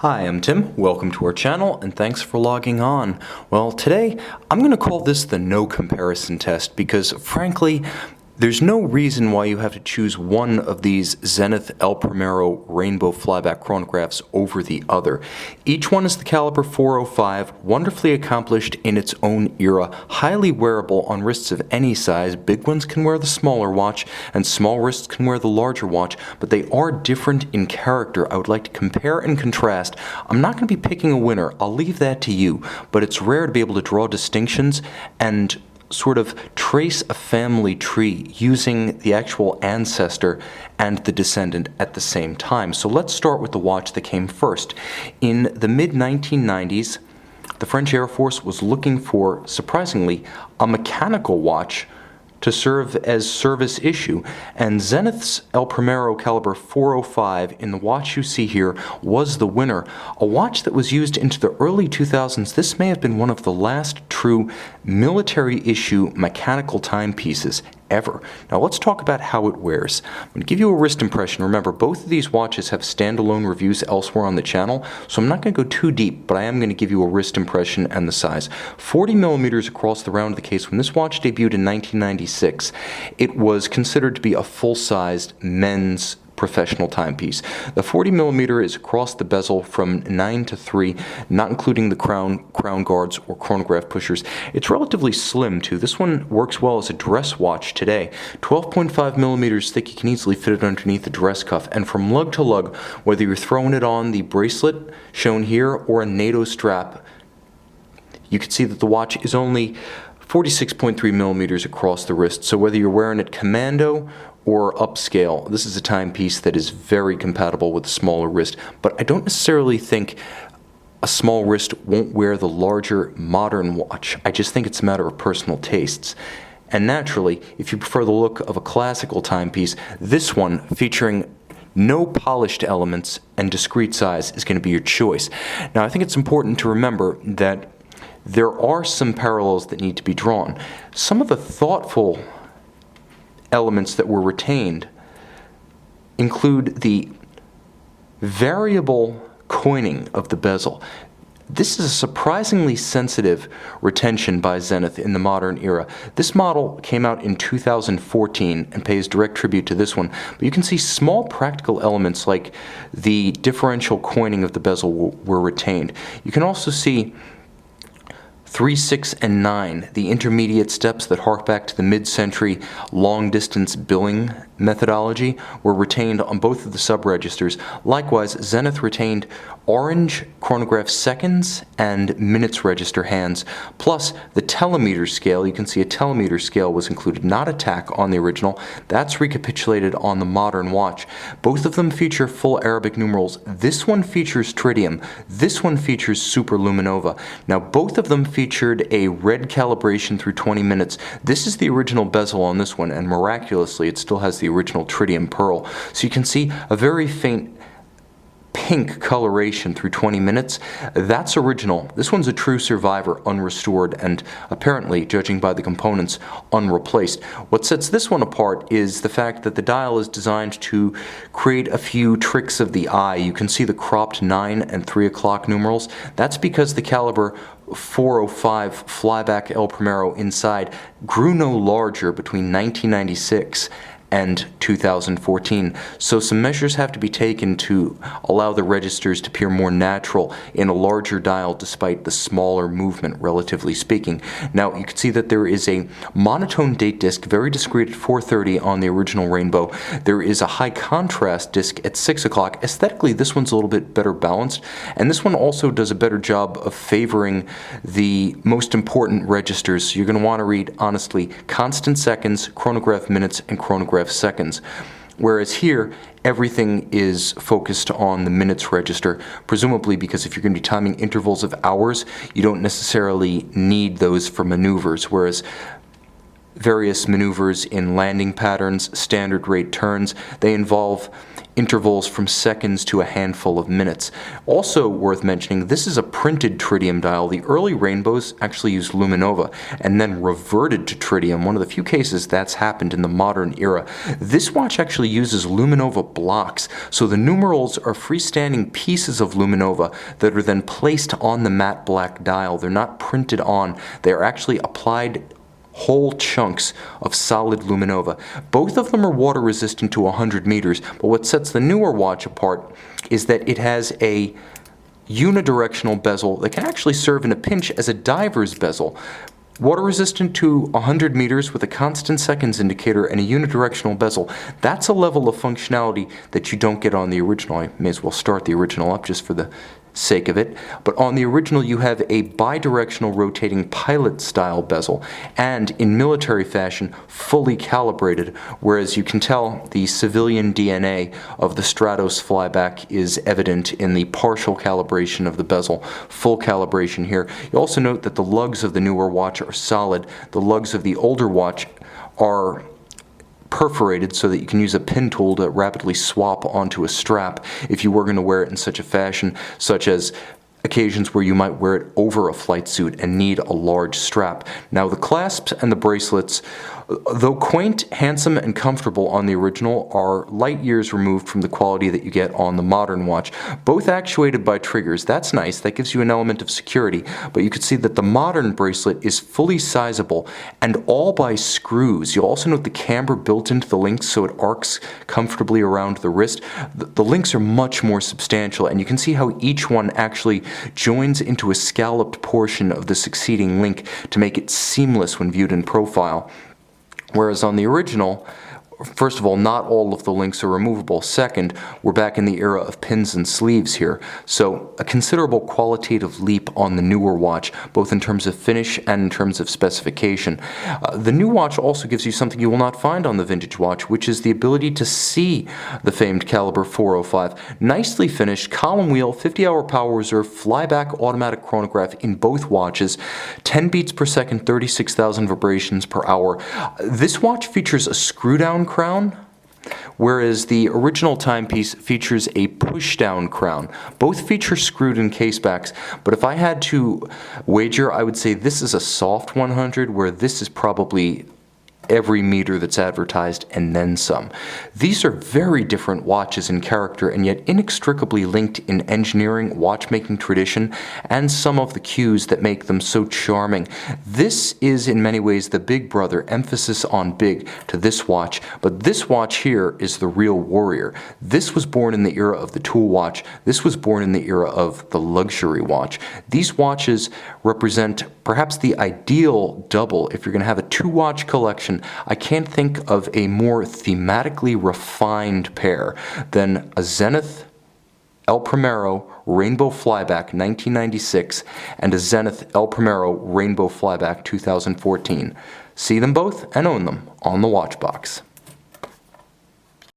Hi, I'm Tim. Welcome to our channel and thanks for logging on. Well, today I'm going to call this the no comparison test because frankly, there's no reason why you have to choose one of these Zenith El Primero rainbow flyback chronographs over the other. Each one is the caliper 405, wonderfully accomplished in its own era, highly wearable on wrists of any size. Big ones can wear the smaller watch and small wrists can wear the larger watch, but they are different in character. I would like to compare and contrast. I'm not going to be picking a winner, I'll leave that to you, but it's rare to be able to draw distinctions and sort of trace a family tree using the actual ancestor and the descendant at the same time. So let's start with the watch that came first. In the mid-1990s, the French Air Force was looking for, surprisingly, a mechanical watch to serve as service issue, and Zenith's El Primero caliber 405 in the watch you see here was the winner. A watch that was used into the early 2000s. This may have been one of the last true military issue mechanical timepieces ever. Now let's talk about how it wears. I'm going to give you a wrist impression. Remember, both of these watches have standalone reviews elsewhere on the channel, so I'm not going to go too deep, but I am going to give you a wrist impression and the size. 40 millimeters across the round of the case. When this watch debuted in 1996, it was considered to be a full-sized men's professional timepiece. The 40 millimeter is across the bezel from 9 to 3, not including the crown guards or chronograph pushers. It's relatively slim too. This one works well as a dress watch today. 12.5 millimeters thick, you can easily fit it underneath the dress cuff, and from lug to lug, whether you're throwing it on the bracelet shown here or a NATO strap, you can see that the watch is only 46.3 millimeters across the wrist. So whether you're wearing it commando or upscale, this is a timepiece that is very compatible with a smaller wrist. But I don't necessarily think a small wrist won't wear the larger modern watch. I just think it's a matter of personal tastes. And naturally, if you prefer the look of a classical timepiece, this one featuring no polished elements and discrete size is going to be your choice. Now, I think it's important to remember that there are some parallels that need to be drawn. Some of the thoughtful elements that were retained include the variable coining of the bezel. This is a surprisingly sensitive retention by Zenith in the modern era. This model came out in 2014 and pays direct tribute to this one, but you can see small practical elements like the differential coining of the bezel were retained. You can also see 3, 6, and 9, the intermediate steps that hark back to the mid-century long-distance billing methodology, were retained on both of the sub-registers. Likewise, Zenith retained orange chronograph seconds and minutes register hands, plus the telemeter scale. You can see a telemeter scale was included, not a tack on the original. That's recapitulated on the modern watch. Both of them feature full Arabic numerals. This one features tritium. This one features superluminova. Now, both of them featured a red calibration through 20 minutes. This is the original bezel on this one, and miraculously, it still has the original tritium pearl. So you can see a very faint pink coloration through 20 minutes. That's original. This one's a true survivor, unrestored, and apparently, judging by the components, unreplaced. What sets this one apart is the fact that the dial is designed to create a few tricks of the eye. You can see the cropped 9 and 3 o'clock numerals. That's because the caliber 405 Flyback El Primero inside grew no larger between 1996 and 2014. So some measures have to be taken to allow the registers to appear more natural in a larger dial despite the smaller movement, relatively speaking. Now, you can see that there is a monotone date disc, very discreet at 4:30 on the original Rainbow. There is a high contrast disc at 6 o'clock. Aesthetically, this one's a little bit better balanced, and this one also does a better job of favoring the most important registers. So you're going to want to read, honestly, constant seconds, chronograph minutes, and chronograph seconds. Whereas here, everything is focused on the minutes register, presumably because if you're going to be timing intervals of hours, you don't necessarily need those for maneuvers, whereas various maneuvers in landing patterns, standard rate turns. They involve intervals from seconds to a handful of minutes. Also worth mentioning, this is a printed tritium dial. The early rainbows actually used luminova and then reverted to tritium. One of the few cases that's happened in the modern era. This watch actually uses luminova blocks, so the numerals are freestanding pieces of luminova that are then placed on the matte black dial. They're not printed on, they are actually applied whole chunks of solid luminova. Both of them are water resistant to 100 meters, but what sets the newer watch apart is that it has a unidirectional bezel that can actually serve in a pinch as a diver's bezel. Water resistant to 100 meters with a constant seconds indicator and a unidirectional bezel. That's a level of functionality that you don't get on the original. I may as well start the original up just for the sake of it. But on the original you have a bidirectional rotating pilot style bezel and in military fashion fully calibrated, whereas you can tell the civilian DNA of the Stratos Flyback is evident in the partial calibration of the bezel, full calibration here. You also note that the lugs of the newer watch are solid. The lugs of the older watch are perforated so that you can use a pin tool to rapidly swap onto a strap if you were going to wear it in such a fashion, such as occasions where you might wear it over a flight suit and need a large strap. Now the clasps and the bracelets, though quaint, handsome, and comfortable on the original, are light years removed from the quality that you get on the modern watch. Both actuated by triggers. That's nice. That gives you an element of security. But you can see that the modern bracelet is fully sizable and all by screws. You'll also note the camber built into the links so it arcs comfortably around the wrist. The links are much more substantial, and you can see how each one actually joins into a scalloped portion of the succeeding link to make it seamless when viewed in profile. Whereas on the original, first of all, not all of the links are removable. Second, we're back in the era of pins and sleeves here. So a considerable qualitative leap on the newer watch, both in terms of finish and in terms of specification. The new watch also gives you something you will not find on the vintage watch, which is the ability to see the famed caliber 405. Nicely finished, column wheel, 50-hour power reserve, flyback automatic chronograph in both watches, 10 beats per second, 36,000 vibrations per hour. This watch features a screw-down crown, whereas the original timepiece features a push-down crown. Both feature screwed-in casebacks, but if I had to wager, I would say this is a soft 100, where this is probably every meter that's advertised and then some. These are very different watches in character and yet inextricably linked in engineering, watchmaking tradition, and some of the cues that make them so charming. This is in many ways the big brother, emphasis on big, to this watch, but this watch here is the real warrior. This was born in the era of the tool watch. This was born in the era of the luxury watch. These watches represent perhaps the ideal double if you're going to have a two-watch collection. I can't think of a more thematically refined pair than a Zenith El Primero Rainbow Flyback 1996 and a Zenith El Primero Rainbow Flyback 2014. See them both and own them on the Watchbox.